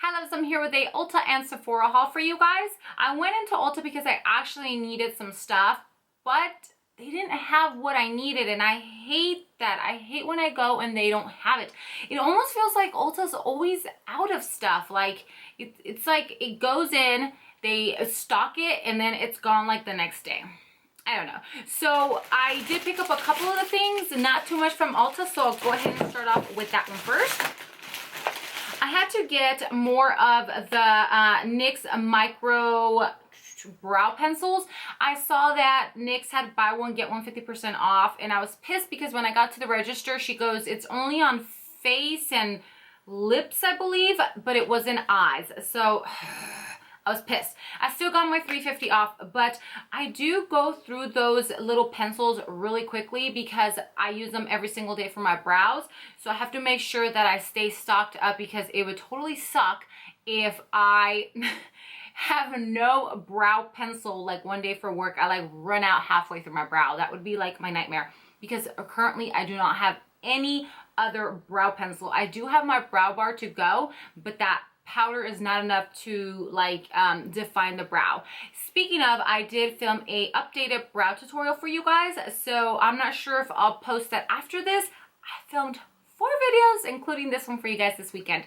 Hi loves, I'm here with a Ulta and Sephora haul for you guys. I went into Ulta because I actually needed some stuff, but they didn't have what I needed, and I hate that. I hate when I go and they don't have it. It almost feels like Ulta's always out of stuff. Like it's like it goes in, they stock it, and then it's gone like the next day. I don't know. So I did pick up a couple of the things, not too much from Ulta, so I'll go ahead and start off with that one first. I had to get more of the NYX Micro Brow Pencils. I saw that NYX had buy one, get one 50% off, and I was pissed because when I got to the register, she goes, it's only on face and lips, I believe, but it was in eyes. So I was pissed. I still got my $3.50 off, but I do go through those little pencils really quickly because I use them every single day for my brows. So I have to make sure that I stay stocked up because it would totally suck if I have no brow pencil like one day for work. I like run out halfway through my brow. That would be like my nightmare because currently I do not have any other brow pencil. I do have my brow bar to go, but that powder is not enough to like define the brow. Speaking of, I did film a updated brow tutorial for you guys, so I'm not sure if I'll post that after this. I filmed 4 videos, including this one for you guys this weekend.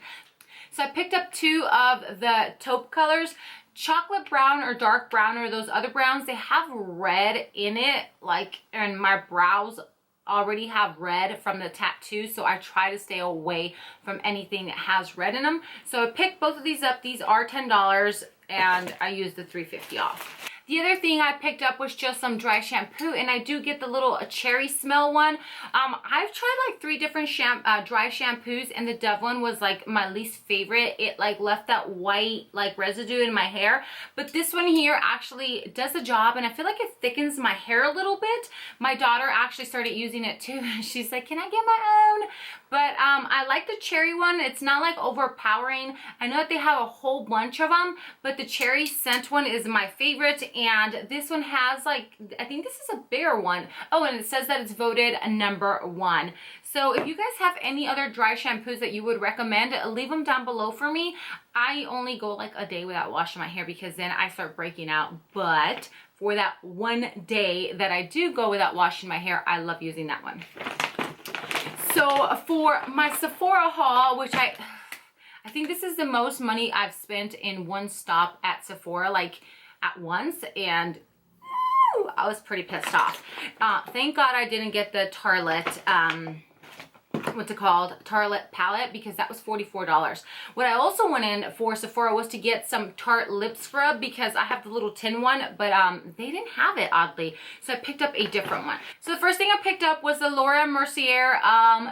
So I picked up 2 of the taupe colors. Chocolate brown or dark brown or those other browns, they have red in it, like, and my brows already have red from the tattoo, so I try to stay away from anything that has red in them. So I picked both of these up. These are $10 and I used the $3.50 off. The other thing I picked up was just some dry shampoo, and I do get the little cherry smell one. I've tried like 3 different dry shampoos, and the Dove one was like my least favorite. It like left that white like residue in my hair, but this one here actually does the job, and I feel like it thickens my hair a little bit. My daughter actually started using it too. She's like, can I get my own? But I like the cherry one. It's not like overpowering. I know that they have a whole bunch of them, but the cherry scent one is my favorite. And this one has like, I think this is a bigger one. Oh, and it says that it's voted #1. So if you guys have any other dry shampoos that you would recommend, leave them down below for me. I only go like a day without washing my hair because then I start breaking out. But for that one day that I do go without washing my hair, I love using that one. So for my Sephora haul, which I think this is the most money I've spent in one stop at Sephora, like at once, and I was pretty pissed off. Thank God I didn't get the Tartelette, what's it called? Tartelette palette, because that was $44. What I also went in for Sephora was to get some Tarte lip scrub because I have the little tin one, but they didn't have it, oddly. So I picked up a different one. So the first thing I picked up was the Laura Mercier.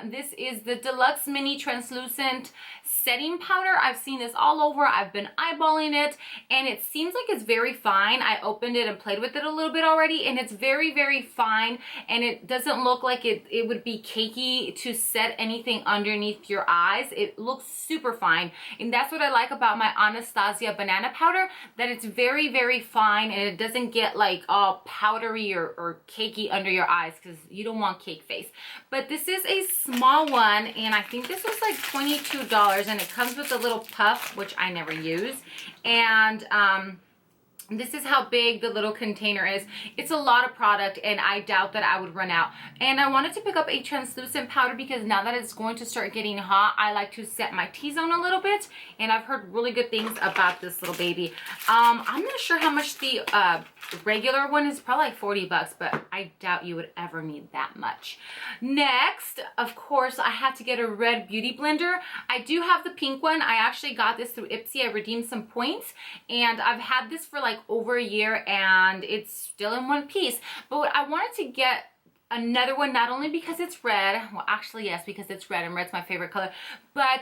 This is the Deluxe Mini Translucent Setting Powder. I've seen this all over. I've been eyeballing it, and it seems like it's very fine. I opened it and played with it a little bit already, and it's very, very fine, and it doesn't look like it would be cakey to set anything underneath your eyes. It looks super fine, and that's what I like about my Anastasia banana powder, that it's very, very fine, and it doesn't get like all powdery or cakey under your eyes because you don't want cake face. But this is a small one, and I think this was like $22, and it comes with a little puff, which I never use. And this is how big the little container is. It's a lot of product, and I doubt that I would run out. And I wanted to pick up a translucent powder because now that it's going to start getting hot, I like to set my T-zone a little bit, and I've heard really good things about this little baby. I'm not sure how much the regular one is, probably like $40, but I doubt you would ever need that much. Next, of course, I had to get a red beauty blender. I do have the pink one. I actually got this through IPSY. I redeemed some points, and I've had this for like over a year, and it's still in one piece. But I wanted to get another one, not only because it's red, well actually yes, because it's red, and red's my favorite color, but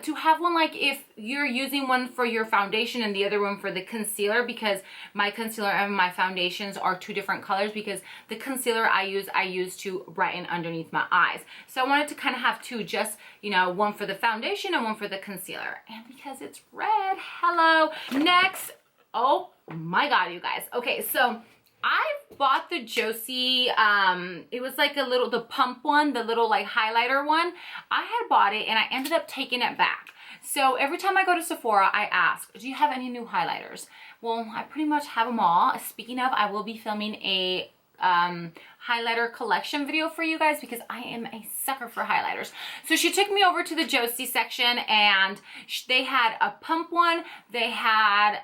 to have one like if you're using one for your foundation and the other one for the concealer, because my concealer and my foundations are 2 different colors, because the concealer I use to brighten underneath my eyes. So I wanted to kind of have 2, just, you know, one for the foundation and one for the concealer. And because it's red, hello. Next, oh my God, you guys. Okay, so I bought the Josie, it was like the pump one, the little like highlighter one. I had bought it and I ended up taking it back. So every time I go to Sephora, I ask, do you have any new highlighters? Well, I pretty much have them all. Speaking of, I will be filming a highlighter collection video for you guys because I am a sucker for highlighters. So she took me over to the Josie section and they had a pump one, they had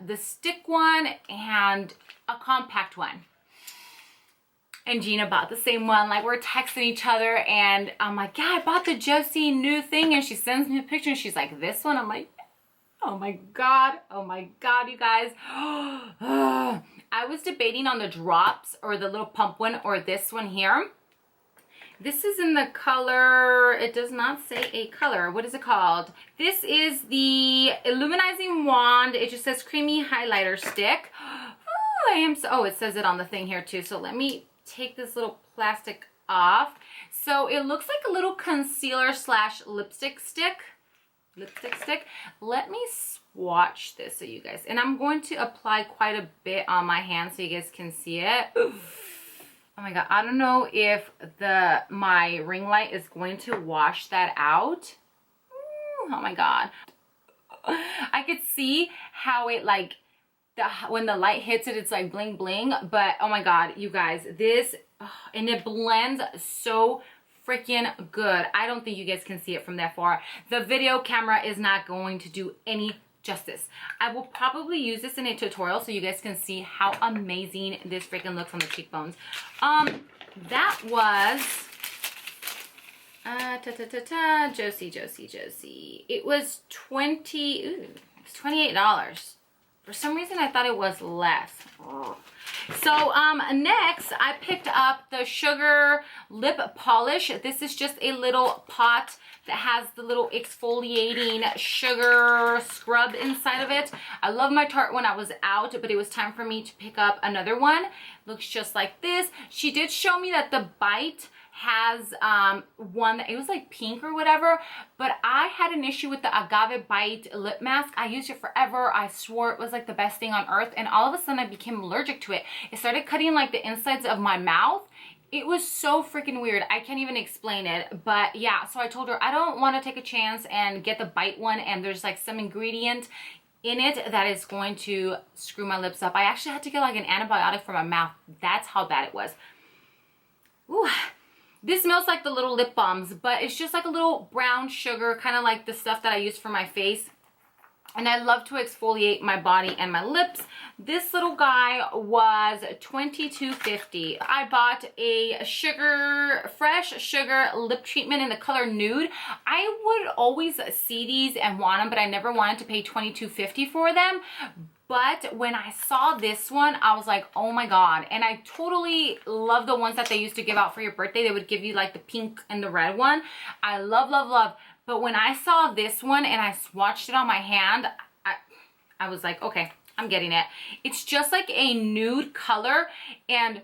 the stick one, and a compact one. And Gina bought the same one. Like, we're texting each other and I'm like, yeah, I bought the Josie new thing, and she sends me a picture and she's like, this one? I'm like, oh my god, you guys. I was debating on the drops or the little pump one or this one here. This is in the color, it does not say a color. What is it called? This is the Illuminizing Wand. It just says Creamy Highlighter Stick. Oh, it says it on the thing here too. So let me take this little plastic off. So it looks like a little concealer slash lipstick stick. Let me swatch this so you guys, and I'm going to apply quite a bit on my hand so you guys can see it. Oof. Oh my god, I don't know if my ring light is going to wash that out. Ooh, oh my god, I could see how it like when the light hits it, it's like bling bling. But oh my god, you guys, this and it blends so freaking good. I don't think you guys can see it from that far. The video camera is not going to do any justice. I will probably use this in a tutorial so you guys can see how amazing this freaking looks on the cheekbones. That was Josie. It was $28. For some reason I thought it was less. Oh. So next I picked up the Sugar Lip Polish. This is just a little pot that has the little exfoliating sugar scrub inside of it. I love my Tarte when I was out, but it was time for me to pick up another one. Looks just like this. She did show me that the Bite has one that it was like pink or whatever, but I had an issue with the Agave Bite lip mask. I used it forever. I swore it was like the best thing on earth, and all of a sudden I became allergic to it. It started cutting like the insides of my mouth. It was so freaking weird. I can't even explain it. But yeah, so I told her I don't want to take a chance and get the Bite one, and there's like some ingredient in it that is going to screw my lips up. I actually had to get like an antibiotic for my mouth. That's how bad it was. Ooh. This smells like the little lip balms, but it's just like a little brown sugar, kind of like the stuff that I use for my face. And I love to exfoliate my body and my lips. This little guy was $22.50. I bought a fresh sugar lip treatment in the color Nude. I would always see these and want them, but I never wanted to pay $22.50 for them. But when I saw this one, I was like, oh my god. And I totally love the ones that they used to give out for your birthday. They would give you like the pink and the red one. I love, love, love. But when I saw this one and I swatched it on my hand, I was like, okay, I'm getting it. It's just like a nude color, and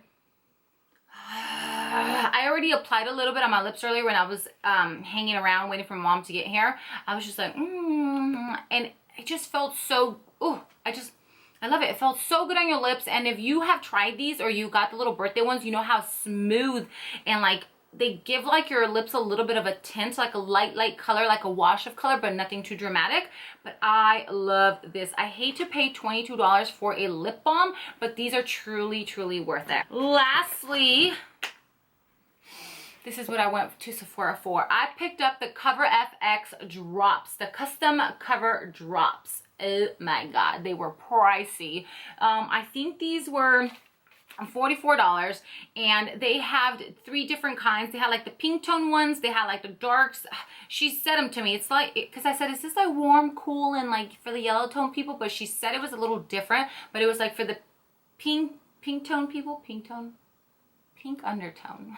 I already applied a little bit on my lips earlier when I was hanging around waiting for Mom to get here. I was just like, and it just felt so, I love it. It felt so good on your lips. And if you have tried these or you got the little birthday ones, you know how smooth and like they give like your lips a little bit of a tint, like a light color, like a wash of color, but nothing too dramatic. But I love this. I hate to pay $22 for a lip balm, but these are truly, truly worth it. Lastly, this is what I went to Sephora for. I picked up the Cover FX drops, the custom cover drops. Oh my god, they were pricey. I think ththese were $44, and they have 3 different kinds. They had like the pink tone ones, they had like the darks. She said them to me. It's like, because I said, is this like warm, cool, and like for the yellow tone people? But she said it was a little different, but it was like for the pink tone people, pink undertone.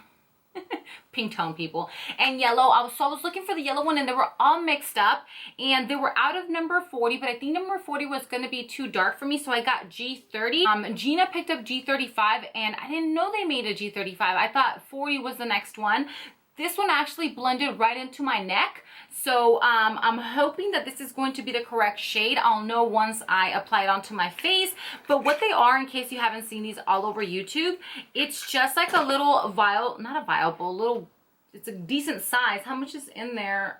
Pink tone people and yellow. I was looking for the yellow one, and they were all mixed up, and they were out of number 40, but I think number 40 was going to be too dark for me, so I got G30. Gina picked up G35, and I didn't know they made a G35. I thought 40 was the next one. This one actually blended right into my neck. So I'm hoping that this is going to be the correct shade. I'll know once I apply it onto my face. But what they are, in case you haven't seen these all over YouTube, it's just like a little vial, not a vial, but a little, it's a decent size. How much is in there?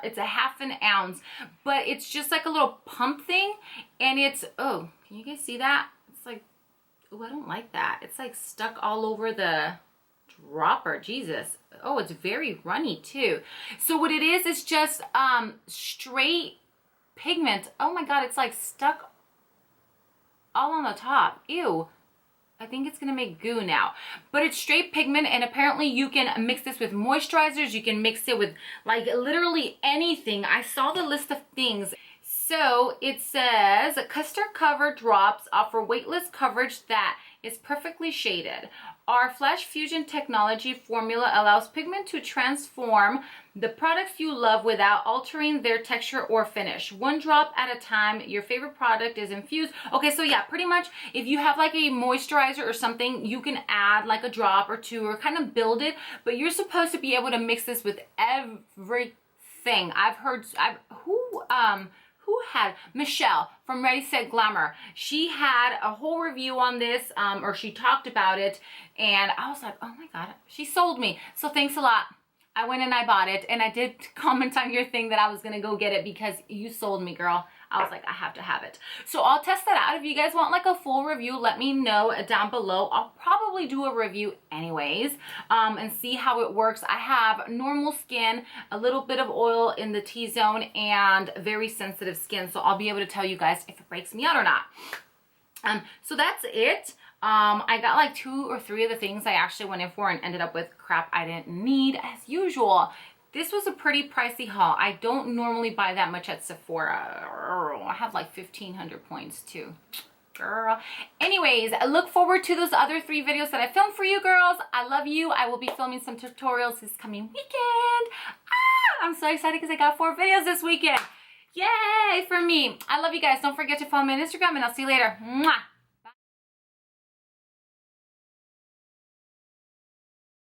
It's a ½ an ounce, but it's just like a little pump thing. And it's, oh, can you guys see that? It's like, oh, I don't like that. It's like stuck all over the dropper. Jesus. Oh, it's very runny too. So what it is just straight pigment. Oh my God, it's like stuck all on the top. Ew. I think it's gonna make goo now, but it's straight pigment, and apparently you can mix this with moisturizers. You can mix it with like literally anything. I saw the list of things. So it says custard cover drops offer weightless coverage that is perfectly shaded. Our Flash Fusion technology formula allows pigment to transform the products you love without altering their texture or finish. One drop at a time, your favorite product is infused. Okay, so yeah, pretty much if you have like a moisturizer or something, you can add like a drop or two or kind of build it, but you're supposed to be able to mix this with everything. I've heard, who had Michelle from Ready Set Glamour, she had a whole review on this, or she talked about it, and I was like, oh my God, she sold me. So thanks a lot. I went and I bought it, and I did comment on your thing that I was gonna go get it because you sold me, girl. I was like, I have to have it. So I'll test that out. If you guys want like a full review, let me know down below. I'll probably do a review anyways, and see how it works. I have normal skin, a little bit of oil in the T-zone, and very sensitive skin. So I'll be able to tell you guys if it breaks me out or not. So that's it. I got like 2 or 3 of the things I actually went in for and ended up with crap I didn't need as usual. This was a pretty pricey haul. I don't normally buy that much at Sephora. I have like 1,500 points too. Girl. Anyways, I look forward to those other 3 videos that I filmed for you girls. I love you. I will be filming some tutorials this coming weekend. I'm so excited because I got 4 videos this weekend. Yay for me. I love you guys. Don't forget to follow me on Instagram, and I'll see you later. Mwah.